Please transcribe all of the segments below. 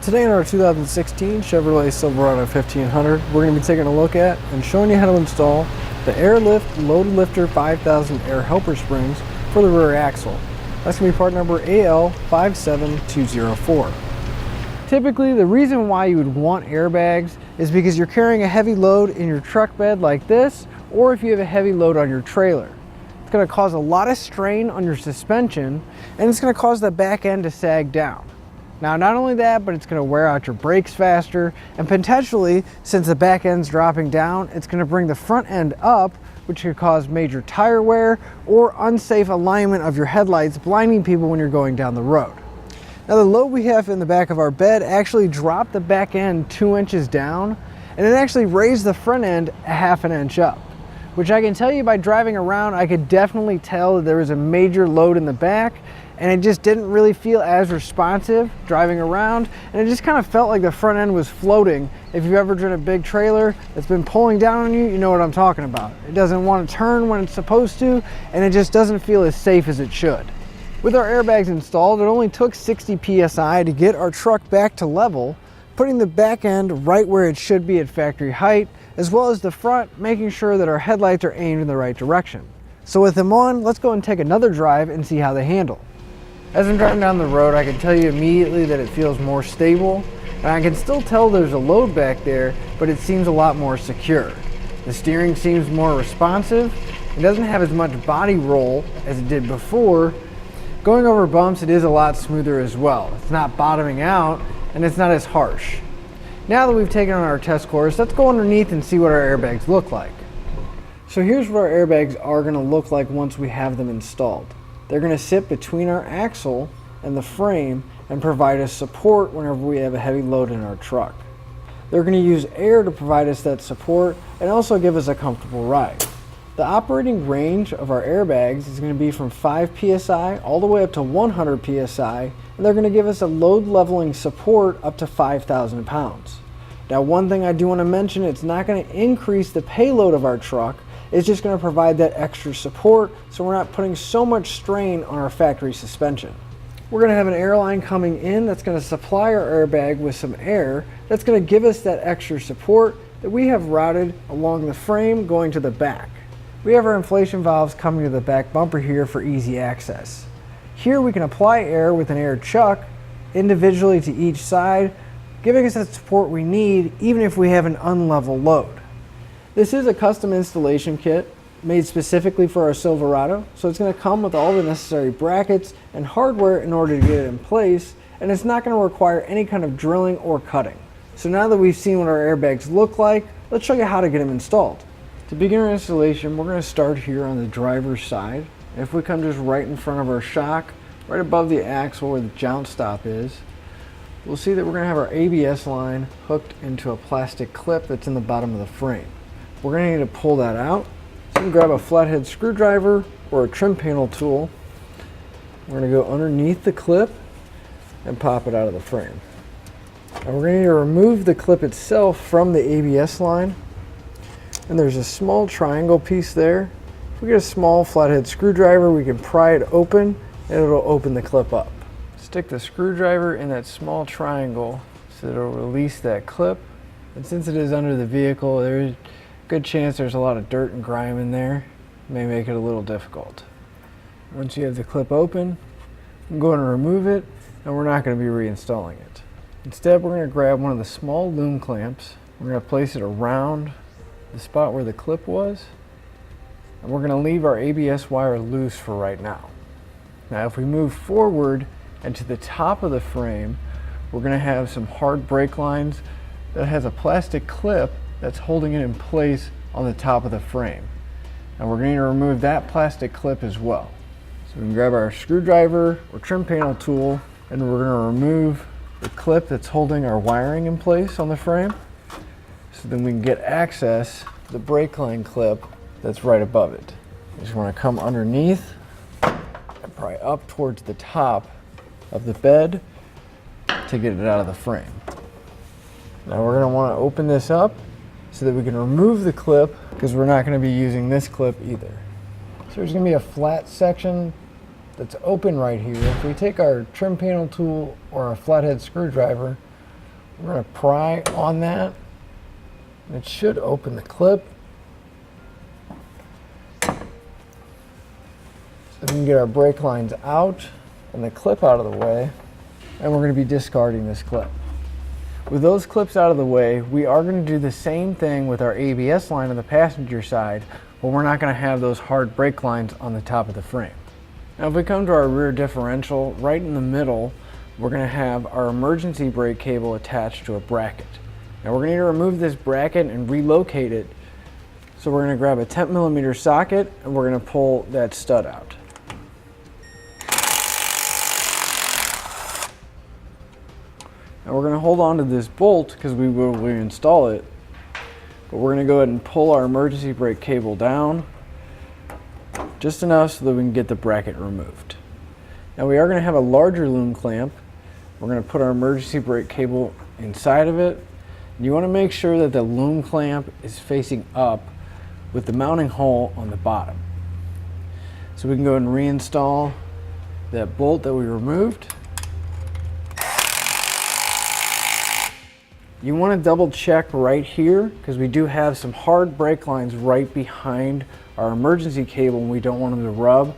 Today in our 2016 Chevrolet Silverado 1500, we're going to be taking a look at and showing you how to install the Airlift LoadLifter 5000 air helper springs for the rear axle. That's going to be part number AL57204. Typically, the reason why you would want airbags is because you're carrying a heavy load in your truck bed like this, or if you have a heavy load on your trailer. It's going to cause a lot of strain on your suspension, and it's going to cause the back end to sag down. Now, not only that, but it's going to wear out your brakes faster, and potentially, since the back end's dropping down, it's going to bring the front end up, which could cause major tire wear or unsafe alignment of your headlights, blinding people when you're going down the road. Now, the load we have in the back of our bed actually dropped the back end 2 inches down, and it actually raised the front end a ½ inch up, which I can tell you by driving around, I could definitely tell that there was a major load in the back, and it just didn't really feel as responsive driving around, and it just kind of felt like the front end was floating. If you've ever driven a big trailer that's been pulling down on you, you know what I'm talking about. It doesn't want to turn when it's supposed to, and it just doesn't feel as safe as it should. With our airbags installed, it only took 60 psi to get our truck back to level, putting the back end right where it should be at factory height, as well as the front, making sure that our headlights are aimed in the right direction. So with them on, let's go and take another drive and see how they handle. As I'm driving down the road, I can tell you immediately that it feels more stable, and I can still tell there's a load back there, but it seems a lot more secure. The steering seems more responsive. It doesn't have as much body roll as it did before. Going over bumps, it is a lot smoother as well. It's not bottoming out, and it's not as harsh. Now that we've taken on our test course, let's go underneath and see what our airbags look like. So here's what our airbags are going to look like once we have them installed. They're going to sit between our axle and the frame and provide us support whenever we have a heavy load in our truck. They're going to use air to provide us that support and also give us a comfortable ride. The operating range of our airbags is going to be from 5 psi all the way up to 100 psi, and they're going to give us a load leveling support up to 5,000 pounds. Now, one thing I do want to mention, it's not going to increase the payload of our truck. It's just going to provide that extra support so we're not putting so much strain on our factory suspension. We're going to have an airline coming in that's going to supply our airbag with some air that's going to give us that extra support that we have routed along the frame going to the back. We have our inflation valves coming to the back bumper here for easy access. Here we can apply air with an air chuck individually to each side, giving us that support we need even if we have an unlevel load. This is a custom installation kit made specifically for our Silverado, so it's going to come with all the necessary brackets and hardware in order to get it in place, and it's not going to require any kind of drilling or cutting. So now that we've seen what our airbags look like, let's show you how to get them installed. To begin our installation, we're going to start here on the driver's side. If we come just right in front of our shock, right above the axle where the joust stop is, we'll see that we're going to have our ABS line hooked into a plastic clip that's in the bottom of the frame. We're going to need to pull that out. So you can grab a flathead screwdriver or a trim panel tool. We're going to go underneath the clip and pop it out of the frame. And we're going to need to remove the clip itself from the ABS line. And there's a small triangle piece there. If we get a small flathead screwdriver, we can pry it open and it'll open the clip up. Stick the screwdriver in that small triangle so that it'll release that clip. And since it is under the vehicle, there's a good chance there's a lot of dirt and grime in there. It may make it a little difficult. Once you have the clip open, I'm going to remove it, and we're not going to be reinstalling it. Instead, we're going to grab one of the small loom clamps. We're going to place it around the spot where the clip was, and we're going to leave our ABS wire loose for right now. Now, if we move forward and to the top of the frame, we're going to have some hard brake lines that has a plastic clip that's holding it in place on the top of the frame. And we're going to remove that plastic clip as well. So we can grab our screwdriver or trim panel tool, and we're going to remove the clip that's holding our wiring in place on the frame, so then we can get access to the brake line clip that's right above it. You just want to come underneath and pry up towards the top of the bed to get it out of the frame. Now we're going to want to open this up so that we can remove the clip, because we're not going to be using this clip either. So there's going to be a flat section that's open right here. If we take our trim panel tool or a flathead screwdriver, We're going to pry on that. It should open the clip. So we can get our brake lines out and the clip out of the way. And we're going to be discarding this clip. With those clips out of the way, we are going to do the same thing with our ABS line on the passenger side, but we're not going to have those hard brake lines on the top of the frame. Now if we come to our rear differential, right in the middle, we're going to have our emergency brake cable attached to a bracket. Now we're going to need to remove this bracket and relocate it. So we're going to grab a 10mm socket and we're going to pull that stud out. Now we're going to hold on to this bolt because we will reinstall it, but we're going to go ahead and pull our emergency brake cable down just enough so that we can get the bracket removed. Now we are going to have a larger loom clamp. We're going to put our emergency brake cable inside of it. You want to make sure that the loom clamp is facing up with the mounting hole on the bottom. So we can go ahead and reinstall that bolt that we removed. You want to double check right here because we do have some hard brake lines right behind our emergency cable and we don't want them to rub.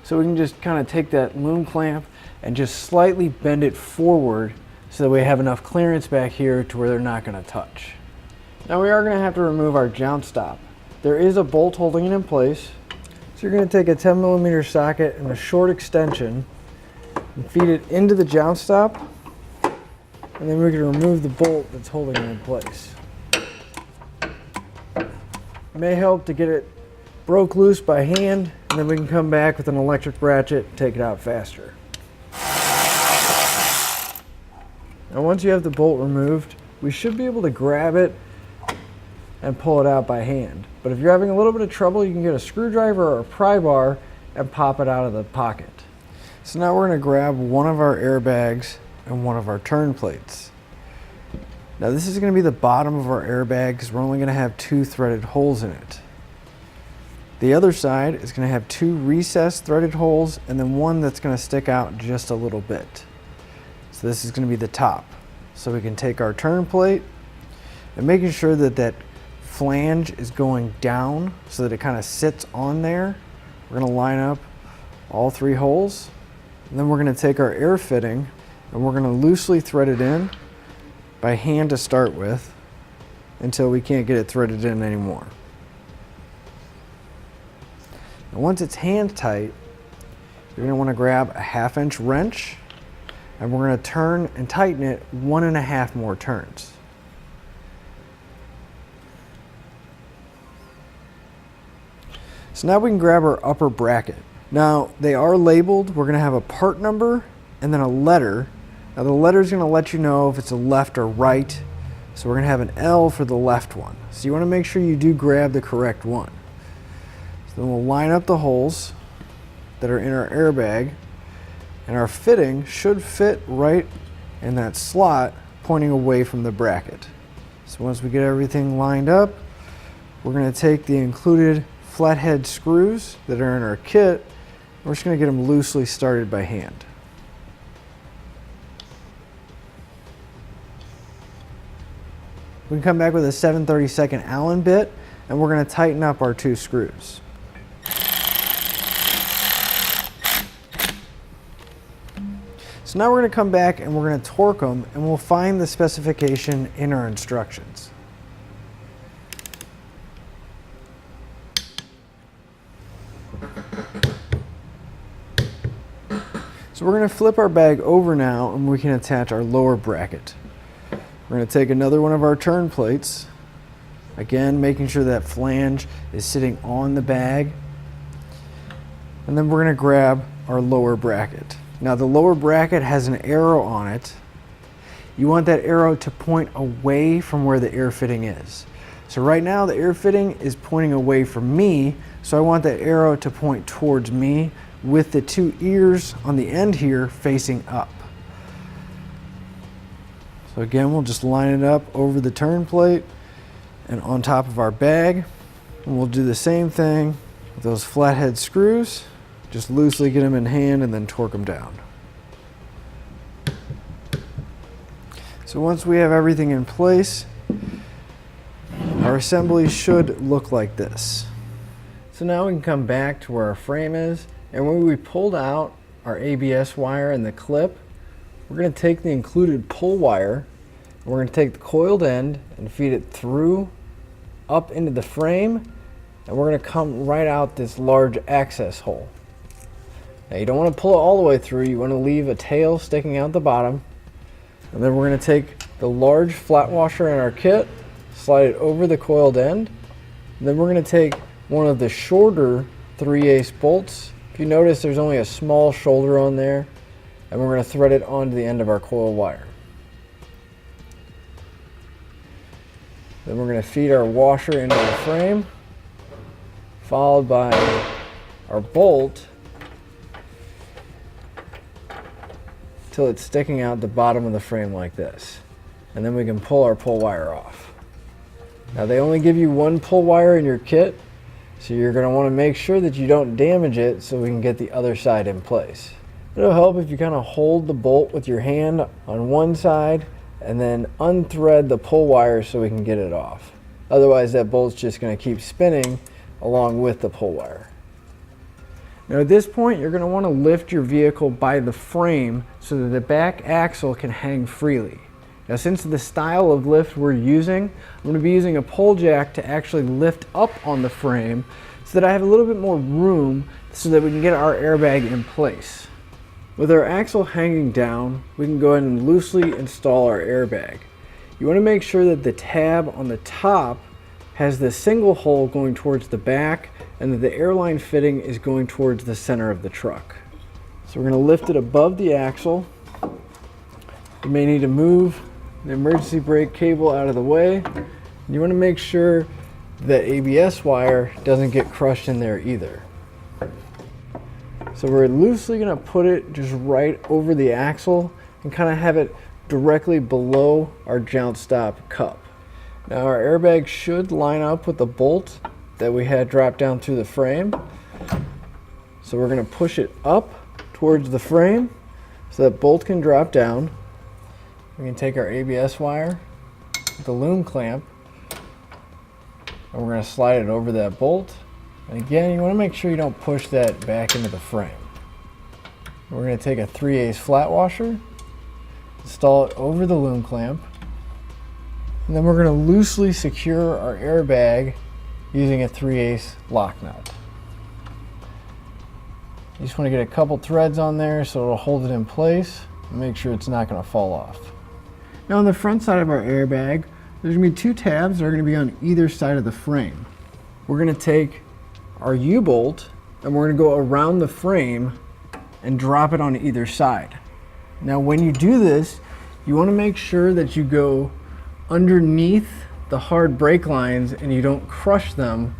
So we can just kind of take that loom clamp and just slightly bend it forward so that we have enough clearance back here to where they're not going to touch. Now we are going to have to remove our jout stop. There is a bolt holding it in place. So you're going to take a 10mm socket and a short extension and feed it into the jout stop. And then we can remove the bolt that's holding it in place. It may help to get it broke loose by hand, and then we can come back with an electric ratchet and take it out faster. Now once you have the bolt removed, we should be able to grab it and pull it out by hand. But if you're having a little bit of trouble, you can get a screwdriver or a pry bar and pop it out of the pocket. So now we're going to grab one of our airbags and one of our turn plates. Now this is going to be the bottom of our airbag because we're only going to have 2 threaded holes in it. The other side is going to have 2 recessed threaded holes and then one that's going to stick out just a little bit. So this is going to be the top. So we can take our turn plate and making sure that that flange is going down so that it kind of sits on there. We're going to line up all 3 holes. And then we're going to take our air fitting and we're going to loosely thread it in by hand to start with until we can't get it threaded in anymore. And once it's hand tight, you're going to want to grab a 1/2 inch wrench and we're going to turn and tighten it 1.5 more turns. So now we can grab our upper bracket. Now they are labeled. We're going to have a part number and then a letter. Now the letter is going to let you know if it's a left or right. So we're going to have an L for the left one. So you want to make sure you do grab the correct one. So then we'll line up the holes that are in our airbag and our fitting should fit right in that slot pointing away from the bracket. So once we get everything lined up, we're going to take the included flathead screws that are in our kit. We're just going to get them loosely started by hand. We can come back with a 7/32 Allen bit and we're going to tighten up our 2 screws. So now we're going to come back and we're going to torque them and we'll find the specification in our instructions. So we're going to flip our bag over now and we can attach our lower bracket. We're going to take another one of our turn plates, again making sure that flange is sitting on the bag, and then we're going to grab our lower bracket. Now the lower bracket has an arrow on it. You want that arrow to point away from where the air fitting is. So right now the air fitting is pointing away from me, so I want that arrow to point towards me with the 2 ears on the end here facing up. So again, we'll just line it up over the turn plate and on top of our bag. And we'll do the same thing with those flathead screws. Just loosely get them in hand and then torque them down. So once we have everything in place, our assembly should look like this. So now we can come back to where our frame is, and when we pulled out our ABS wire and the clip, we're going to take the included pull wire, and we're going to take the coiled end and feed it through up into the frame, and we're going to come right out this large access hole. Now you don't want to pull it all the way through, you want to leave a tail sticking out the bottom. And then we're going to take the large flat washer in our kit, slide it over the coiled end. And then we're going to take one of the shorter 3/8 bolts. If you notice, there's only a small shoulder on there, and we're going to thread it onto the end of our coil wire. Then we're going to feed our washer into the frame, followed by our bolt till it's sticking out the bottom of the frame like this. And then we can pull our pull wire off. Now they only give you one pull wire in your kit, so you're going to want to make sure that you don't damage it so we can get the other side in place. It'll help if you kind of hold the bolt with your hand on one side and then unthread the pull wire so we can get it off. Otherwise that bolt's just going to keep spinning along with the pull wire. Now at this point, you're going to want to lift your vehicle by the frame so that the back axle can hang freely. Now since the style of lift we're using, I'm going to be using a pole jack to actually lift up on the frame so that I have a little bit more room so that we can get our airbag in place. With our axle hanging down, we can go ahead and loosely install our airbag. You want to make sure that the tab on the top has the single hole going towards the back and that the airline fitting is going towards the center of the truck. So we're going to lift it above the axle. You may need to move the emergency brake cable out of the way. You want to make sure that ABS wire doesn't get crushed in there either. So we're loosely going to put it just right over the axle and kind of have it directly below our joust stop cup. Now our airbag should line up with the bolt that we had drop down through the frame. So we're going to push it up towards the frame so that bolt can drop down. We can take our ABS wire, the loom clamp, and we're going to slide it over that bolt. And again, you want to make sure you don't push that back into the frame. We're going to take a 3/8 flat washer, install it over the loom clamp, and then we're going to loosely secure our airbag using a 3/8 lock nut. You just want to get a couple threads on there so it'll hold it in place and make sure it's not going to fall off. Now on the front side of our airbag, there's going to be two tabs that are going to be on either side of the frame. We're going to take our U-bolt and we're going to go around the frame and drop it on either side. Now when you do this, you want to make sure that you go underneath the hard brake lines and you don't crush them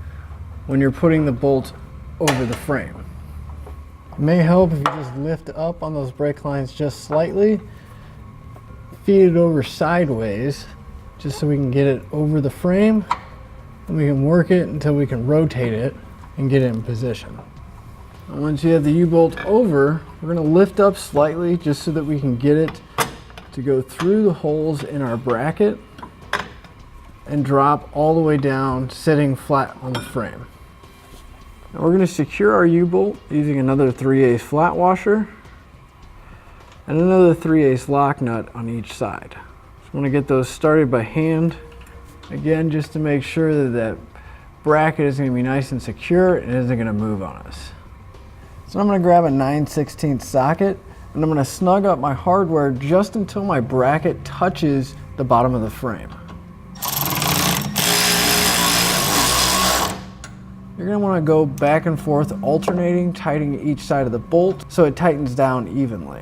when you're putting the bolt over the frame. It may help if you just lift up on those brake lines just slightly, feed it over sideways just so we can get it over the frame, and we can work it until we can rotate it and get it in position. And once you have the U-bolt over, we're going to lift up slightly just so that we can get it to go through the holes in our bracket and drop all the way down, sitting flat on the frame. Now we're going to secure our U-bolt using another 3/8 flat washer and another 3/8 lock nut on each side. Just want to get those started by hand. Again, just to make sure that that bracket is going to be nice and secure and isn't going to move on us. So I'm going to grab a 9/16 socket and I'm going to snug up my hardware just until my bracket touches the bottom of the frame. You're going to want to go back and forth, alternating, tightening each side of the bolt so it tightens down evenly.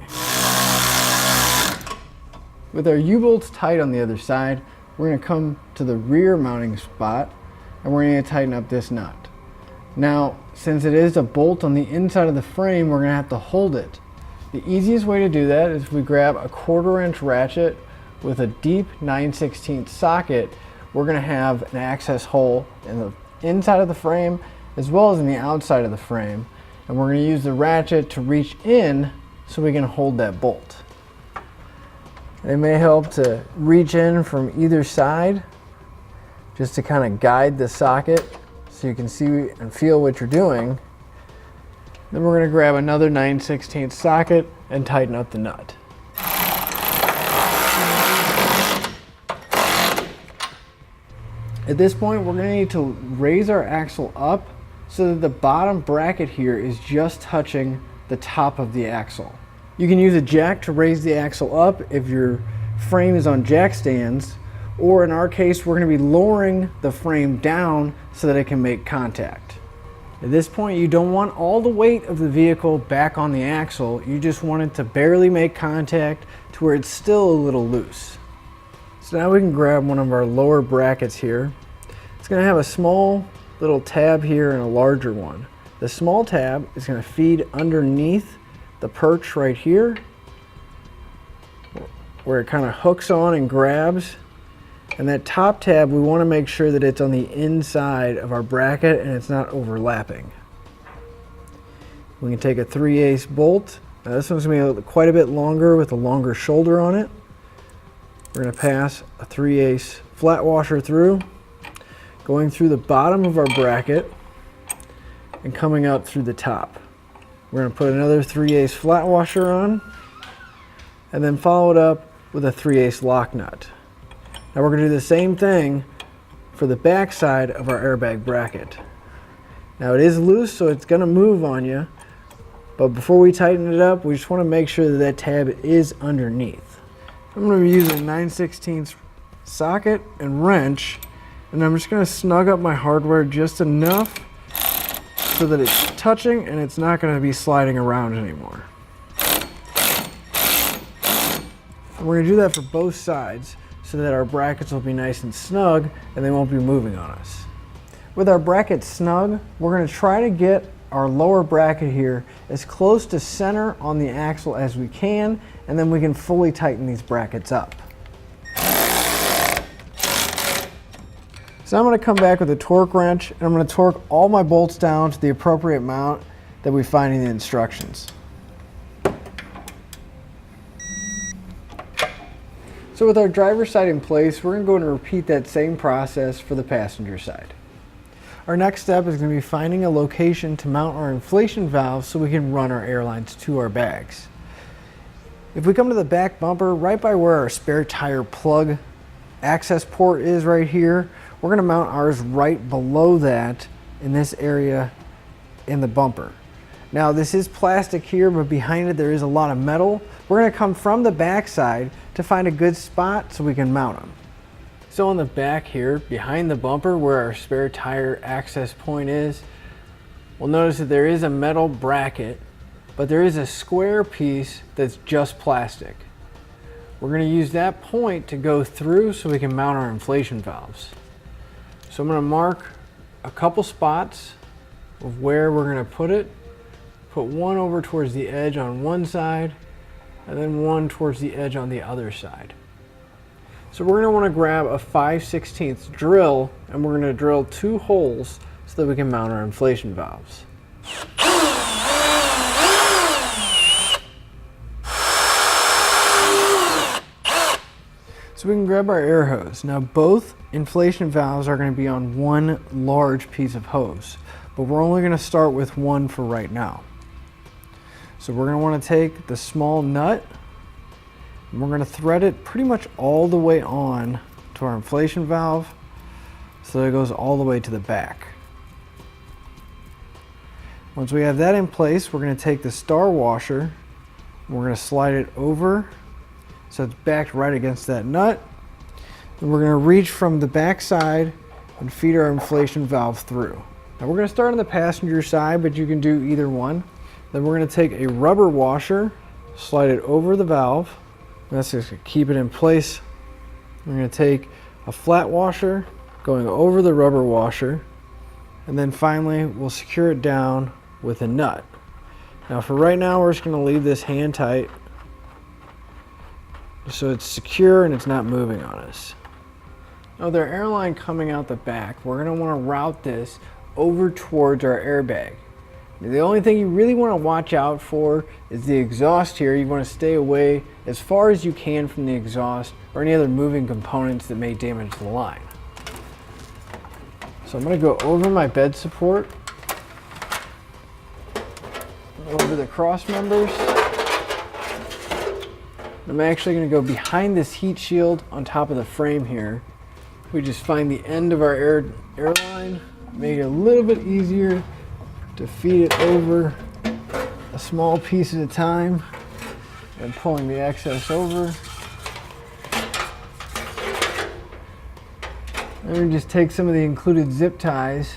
With our U-bolts tight on the other side, we're going to come to the rear mounting spot and we're going to tighten up this nut. Now, since it is a bolt on the inside of the frame, we're going to have to hold it. The easiest way to do that is if we grab a 1/4 inch ratchet with a deep 9/16 socket. We're going to have an access hole in the inside of the frame as well as in the outside of the frame, and we're going to use the ratchet to reach in so we can hold that bolt. They may help to reach in from either side just to kind of guide the socket so you can see and feel what you're doing. Then we're going to grab another 9/16 socket and tighten up the nut. At this point, we're going to need to raise our axle up so that the bottom bracket here is just touching the top of the axle. You can use a jack to raise the axle up if your frame is on jack stands, or in our case, we're going to be lowering the frame down so that it can make contact. At this point, you don't want all the weight of the vehicle back on the axle. You just want it to barely make contact to where it's still a little loose. So now we can grab one of our lower brackets here. It's going to have a small little tab here and a larger one. The small tab is going to feed underneath the perch right here, where it kind of hooks on and grabs. And that top tab, we want to make sure that it's on the inside of our bracket and it's not overlapping. We can take a 3/8 bolt. Now this one's going to be quite a bit longer with a longer shoulder on it. We're going to pass a 3/8 flat washer through, going through the bottom of our bracket and coming up through the top. We're going to put another 3/8 flat washer on and then follow it up with a 3/8 lock nut. Now we're going to do the same thing for the back side of our airbag bracket. Now it is loose, so it's going to move on you, but before we tighten it up, we just want to make sure that that tab is underneath. I'm going to be using a 9/16 socket and wrench, and I'm just going to snug up my hardware just enough so that it's touching and it's not going to be sliding around anymore. And we're going to do that for both sides so that our brackets will be nice and snug and they won't be moving on us. With our brackets snug, we're going to try to get our lower bracket here as close to center on the axle as we can, and then we can fully tighten these brackets up. So I'm going to come back with a torque wrench and I'm going to torque all my bolts down to the appropriate amount that we find in the instructions. So with our driver's side in place, we're going to go and repeat that same process for the passenger side. Our next step is going to be finding a location to mount our inflation valve so we can run our airlines to our bags. If we come to the back bumper, right by where our spare tire plug access port is right here, we're going to mount ours right below that in this area in the bumper. Now this is plastic here, but behind it there is a lot of metal. We're going to come from the back side to find a good spot so we can mount them. So on the back here, behind the bumper where our spare tire access point is, we'll notice that there is a metal bracket, but there is a square piece that's just plastic. We're going to use that point to go through so we can mount our inflation valves. So I'm going to mark a couple spots of where we're going to put it. Put one over towards the edge on one side, and then one towards the edge on the other side. So we're going to want to grab a 5/16 drill, and we're going to drill 2 holes so that we can mount our inflation valves. So we can grab our air hose. Now both inflation valves are going to be on one large piece of hose, but we're only going to start with one for right now. So we're going to want to take the small nut and we're going to thread it pretty much all the way on to our inflation valve so that it goes all the way to the back. Once we have that in place, we're going to take the star washer and we're going to slide it over so it's backed right against that nut. And we're going to reach from the back side and feed our inflation valve through. Now we're going to start on the passenger side, but you can do either one. Then we're going to take a rubber washer, slide it over the valve. That's just to keep it in place. We're going to take a flat washer going over the rubber washer, and then finally we'll secure it down with a nut. Now for right now, we're just going to leave this hand tight so it's secure and it's not moving on us. Now with our airline coming out the back, we're going to want to route this over towards our airbag. The only thing you really want to watch out for is the exhaust here. You want to stay away as far as you can from the exhaust or any other moving components that may damage the line. So I'm going to go over my bed support, over the cross members. I'm actually going to go behind this heat shield on top of the frame here. We just find the end of our airline, make it a little bit easier to feed it over a small piece at a time and pulling the excess over. And we just take some of the included zip ties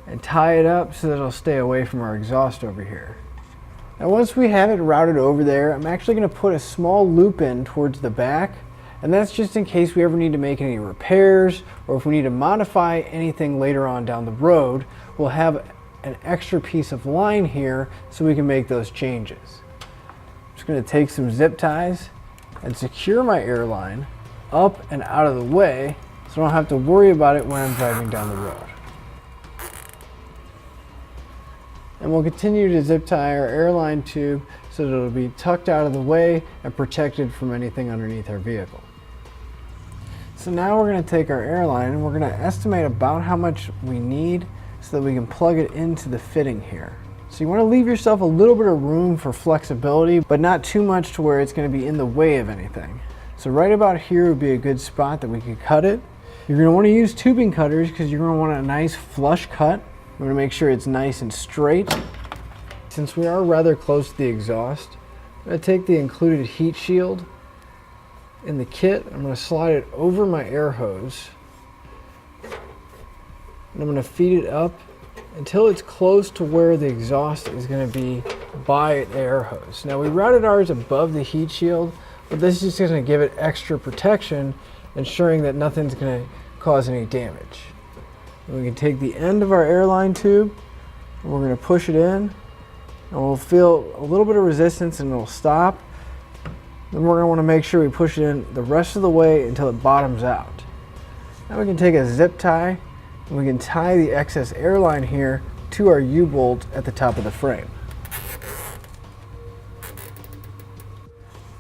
and tie it up so that it'll stay away from our exhaust over here. Now once we have it routed over there, I'm actually going to put a small loop in towards the back, and that's just in case we ever need to make any repairs or if we need to modify anything later on down the road. We'll have an extra piece of line here so we can make those changes. I'm just going to take some zip ties and secure my airline up and out of the way so I don't have to worry about it when I'm driving down the road. And we'll continue to zip tie our airline tube so that it'll be tucked out of the way and protected from anything underneath our vehicle. So now we're going to take our airline and we're going to estimate about how much we need so that we can plug it into the fitting here. So you want to leave yourself a little bit of room for flexibility, but not too much to where it's going to be in the way of anything. So right about here would be a good spot that we could cut it. You're going to want to use tubing cutters because you're going to want a nice flush cut. You want to make sure it's nice and straight. Since we are rather close to the exhaust, I'm going to take the included heat shield in the kit. I'm going to slide it over my air hose. And I'm going to feed it up until it's close to where the exhaust is going to be by the air hose. Now we routed ours above the heat shield, but this is just going to give it extra protection, ensuring that nothing's going to cause any damage. And we can take the end of our airline tube and we're going to push it in, and we'll feel a little bit of resistance and it'll stop. Then we're going to want to make sure we push it in the rest of the way until it bottoms out. Now we can take a zip tie and we can tie the excess airline here to our U-bolt at the top of the frame.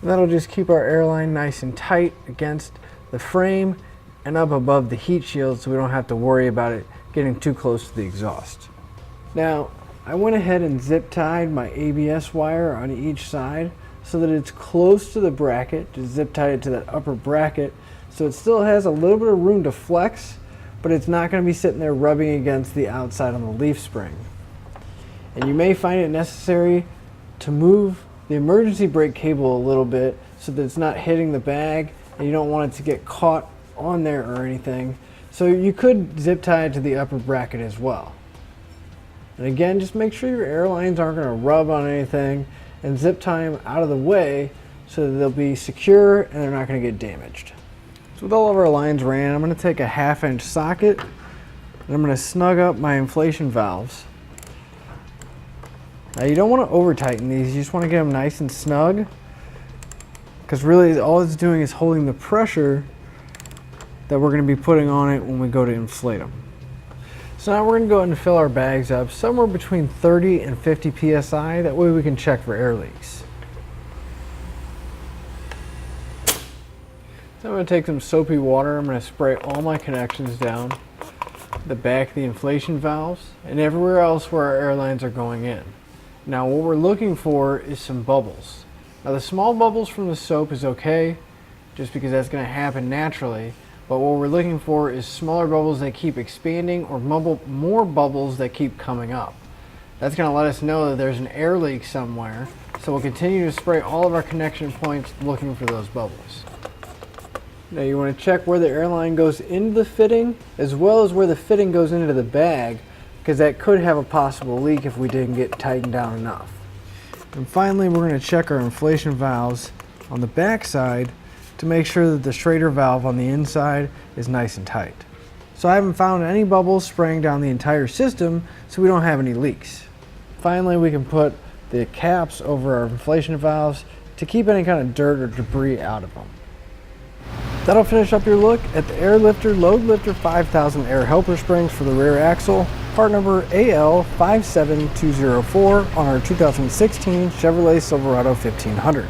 And that'll just keep our airline nice and tight against the frame and up above the heat shield so we don't have to worry about it getting too close to the exhaust. Now, I went ahead and zip tied my ABS wire on each side so that it's close to the bracket. Just zip tie it to that upper bracket so it still has a little bit of room to flex, but it's not going to be sitting there rubbing against the outside on the leaf spring. And you may find it necessary to move the emergency brake cable a little bit so that it's not hitting the bag and you don't want it to get caught on there or anything. So you could zip tie it to the upper bracket as well. And again, just make sure your airlines aren't going to rub on anything, and zip tie them out of the way so that they'll be secure and they're not going to get damaged. So with all of our lines ran, I'm going to take a 1/2 inch socket and I'm going to snug up my inflation valves. Now you don't want to over tighten these, you just want to get them nice and snug, because really all it's doing is holding the pressure that we're going to be putting on it when we go to inflate them. So now we're going to go ahead and fill our bags up somewhere between 30 and 50 psi, that way we can check for air leaks. So I'm going to take some soapy water, I'm going to spray all my connections down the back of the inflation valves and everywhere else where our airlines are going in. Now what we're looking for is some bubbles. Now the small bubbles from the soap is okay, just because that's going to happen naturally, but what we're looking for is smaller bubbles that keep expanding or more bubbles that keep coming up. That's going to let us know that there's an air leak somewhere, so we'll continue to spray all of our connection points looking for those bubbles. Now you want to check where the airline goes into the fitting as well as where the fitting goes into the bag, because that could have a possible leak if we didn't get tightened down enough. And finally, we're going to check our inflation valves on the back side to make sure that the Schrader valve on the inside is nice and tight. So I haven't found any bubbles spraying down the entire system, so we don't have any leaks. Finally, we can put the caps over our inflation valves to keep any kind of dirt or debris out of them. That'll finish up your look at the Airlifter LoadLifter 5000 air helper springs for the rear axle. part number AL57204 on our 2016 Chevrolet Silverado 1500.